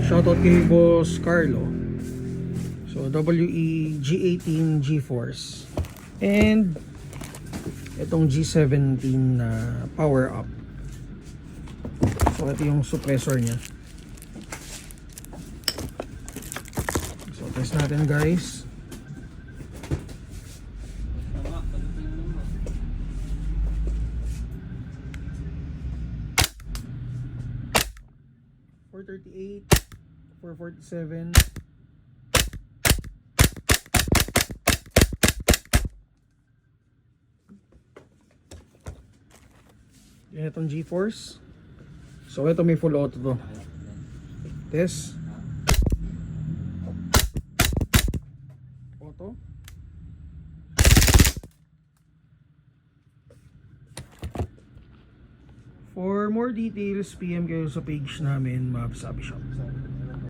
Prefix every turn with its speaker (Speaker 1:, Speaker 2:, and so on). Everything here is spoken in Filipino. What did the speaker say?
Speaker 1: Shoutout kay Boss Carlo. So WE G18 GeForce and itong G17 na power up. So ito yung suppressor niya. So test natin guys. .438, 447. Yan itong GeForce. So ito may full auto to. Test. Auto. For more details, PM kayo sa page namin, Mabsabi Shop.